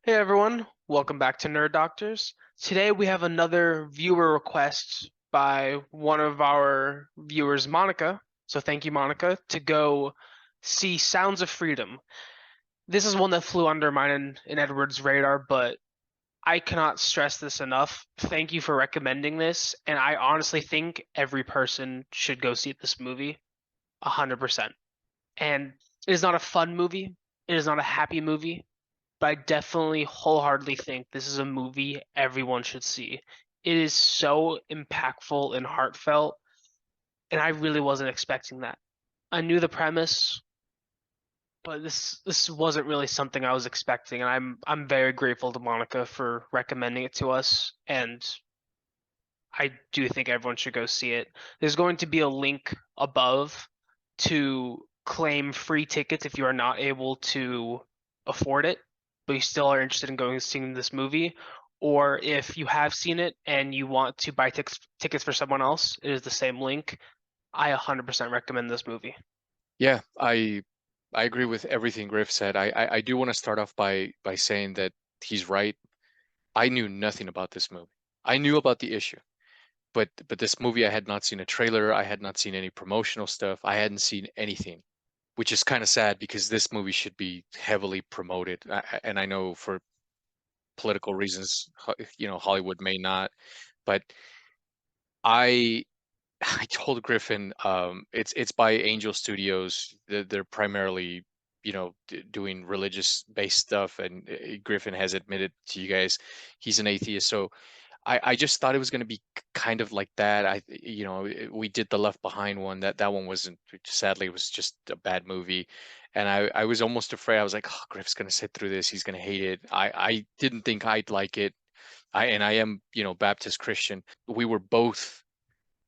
Hey everyone, welcome back to Nerd Doctors. Today we have another viewer request by one of our viewers, Monica. So thank you, Monica, to go see Sounds of Freedom. This is one that flew under mine and Edward's radar, but I cannot stress this enough. Thank you for recommending this, and I honestly think every person should go see this movie, 100%. And it is not a fun movie. It is not a happy movie, but I definitely wholeheartedly think this is a movie everyone should see. It is so impactful and heartfelt, and I really wasn't expecting that. I knew the premise, but this wasn't really something I was expecting, and I'm very grateful to Monica for recommending it to us, and I do think everyone should go see it. There's going to be a link above to claim free tickets if you are not able to afford it, but you still are interested in going and seeing this movie. Or if you have seen it and you want to buy tickets for someone else, it is the same link. I 100% recommend this movie. Yeah, I agree with everything Griff said. I do want to start off by saying that he's right. I knew nothing about this movie. I knew about the issue, but this movie I had not seen a trailer. I had not seen any promotional stuff. I hadn't seen anything, which is kind of sad because this movie should be heavily promoted. And I know for political reasons, Hollywood may not, but I I told Griffin, it's by Angel Studios. They're primarily, doing religious based stuff, and Griffin has admitted to you guys he's an atheist. So I just thought it was going to be kind of like that. We did the Left Behind one. That one wasn't. Sadly, it was just a bad movie, and I was almost afraid. I was like, oh, Griff's going to sit through this. He's going to hate it. I didn't think I'd like it. I am, Baptist Christian. We were both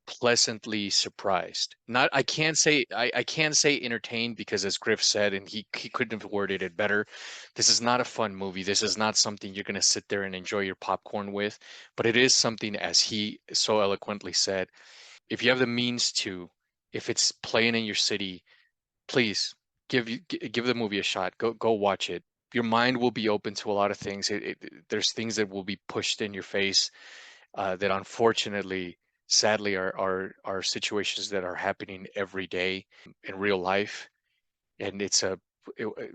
pleasantly surprised. Not I can't say entertained because as Griff said, and he couldn't have worded it better, this is not a fun movie. This is not something you're gonna sit there and enjoy your popcorn with, but it is something, as he so eloquently said, if you have the means to, if it's playing in your city, please give the movie a shot. Go watch it. Your mind will be open to a lot of things. There's things that will be pushed in your face that unfortunately, sadly, are situations that are happening every day in real life. And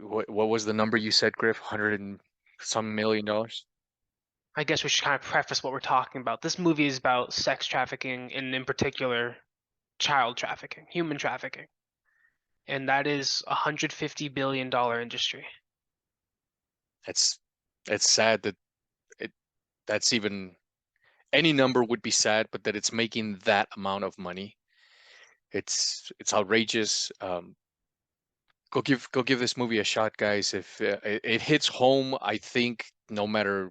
what was the number you said, Griff? 100 and some million dollars? I guess we should kind of preface what we're talking about. This movie is about sex trafficking and in particular child trafficking, human trafficking. And that is $150 billion industry. That's it's sad that it that's even any number would be sad, but that it's making that amount of money. It's outrageous. Go give this movie a shot, guys. If it hits home, I think no matter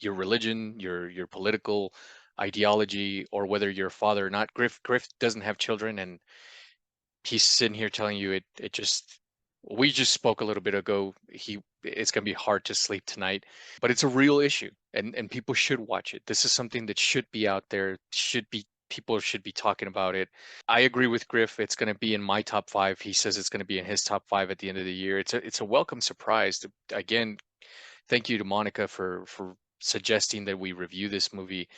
your religion, your political ideology, or whether you're a father or not. Griff doesn't have children, and he's sitting here telling you it just. We just spoke a little bit ago. It's gonna be hard to sleep tonight, but it's a real issue, and people should watch it. This is something that should be out there. Should be People should be talking about it. I agree with Griff. It's gonna be in my top five. He says it's gonna be in his top five at the end of the year. It's a welcome surprise. Again, thank you to Monica for suggesting that we review this movie.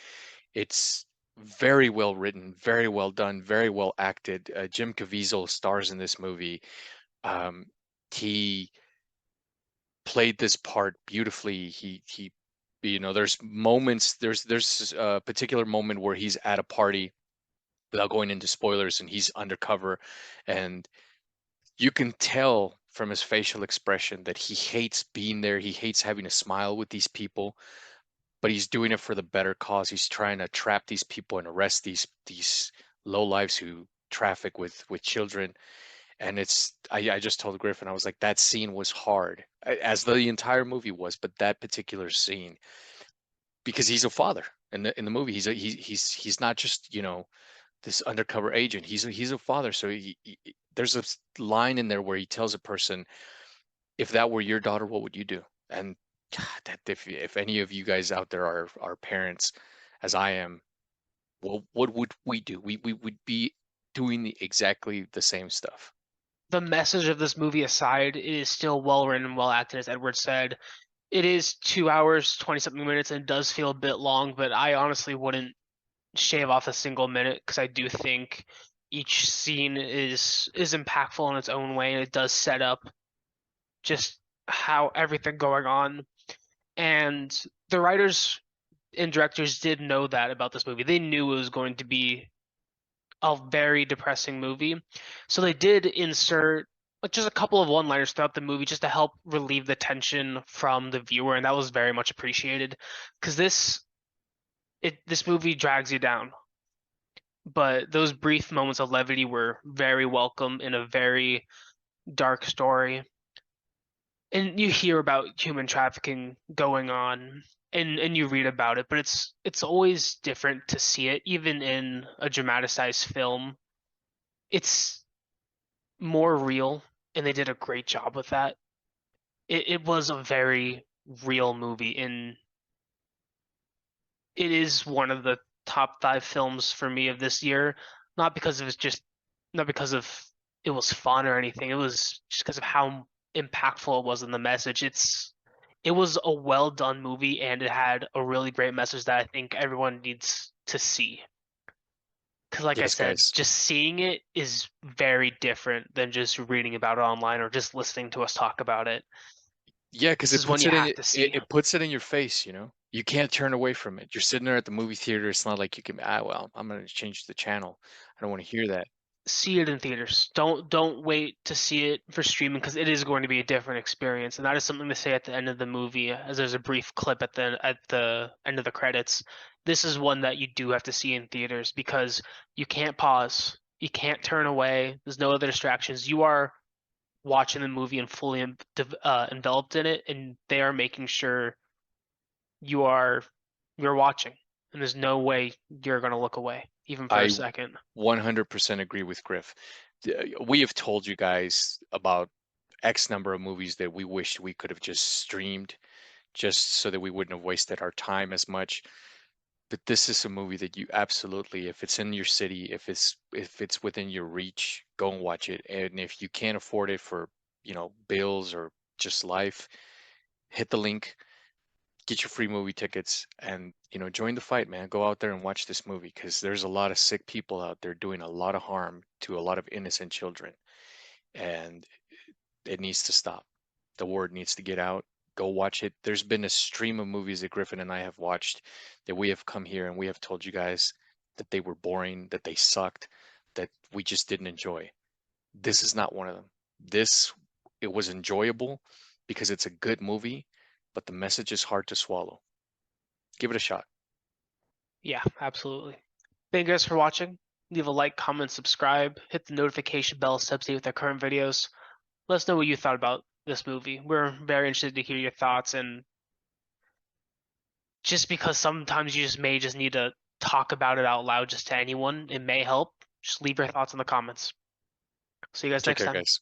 It's very well written, very well done, very well acted. Jim Caviezel stars in this movie. Um, he played this part beautifully. There's moments. There's a particular moment where he's at a party without going into spoilers, and he's undercover, and you can tell from his facial expression that he hates being there. He hates having a smile with these people, but he's doing it for the better cause. He's trying to trap these people and arrest these low lives who traffic with children. And I just told Griffin, I was like, that scene was hard, as the entire movie was, but that particular scene, because he's a father in the movie. He's not just, this undercover agent. He's a father. So there's a line in there where he tells a person, if that were your daughter, what would you do? And God, that if any of you guys out there are parents, as I am, well, what would we do? We would be doing exactly the same stuff. The message of this movie aside, it is still well written and well acted, as Edward said. It is 2 hours, 20 something minutes, and it does feel a bit long, but I honestly wouldn't shave off a single minute because I do think each scene is impactful in its own way, and it does set up just how everything going on. And the writers and directors did know that about this movie. They knew it was going to be a very depressing movie. So they did insert like just a couple of one-liners throughout the movie just to help relieve the tension from the viewer, and that was very much appreciated. Because this movie drags you down, but those brief moments of levity were very welcome in a very dark story. And you hear about human trafficking going on, and you read about it, but it's always different to see it, even in a dramatized film. It's more real, and they did a great job with that. It was a very real movie, and it is one of the top 5 films for me of this year. Not because it was just, not because of it was fun or anything. It was just because of how impactful it was in the message. It was a well done movie, and it had a really great message that I think everyone needs to see. Because, like I Yes, said, guys. just seeing it is very different than just reading about it online or just listening to us talk about it. Yeah, because This it is one puts you it in have it, to it see. it puts it in your face, you know. You can't turn away from it. You're sitting there at the movie theater. It's not like you can, well, I'm gonna change the channel. I don't want to hear that. See it in theaters. Don't wait to see it for streaming because it is going to be a different experience. And that is something to say at the end of the movie, as there's a brief clip at the end of the credits. This is one that you do have to see in theaters because you can't pause, you can't turn away. There's no other distractions. You are watching the movie and fully enveloped in it, and they are making sure you are you're watching, and there's no way you're gonna look away, even for a I second. 100% agree with Griff. We have told you guys about X number of movies that we wish we could have just streamed, just so that we wouldn't have wasted our time as much. But this is a movie that you absolutely, if it's in your city, if it's within your reach, go and watch it. And if you can't afford it for, bills or just life, hit the link, get your free movie tickets, and join the fight, man. Go out there and watch this movie because there's a lot of sick people out there doing a lot of harm to a lot of innocent children, and it needs to stop. The word needs to get out. Go watch it. There's been a stream of movies that Griffin and I have watched that we have come here and we have told you guys that they were boring, that they sucked, that we just didn't enjoy. This is not one of them. This, it was enjoyable because it's a good movie, but the message is hard to swallow. Give it a shot. Yeah, absolutely. Thank you guys for watching. Leave a like, comment, subscribe, hit the notification bell to update with our current videos. Let us know what you thought about this movie. We're very interested to hear your thoughts, and just because sometimes you just may just need to talk about it out loud just to anyone, it may help. Just leave your thoughts in the comments. See you guys Take next care, time. guys.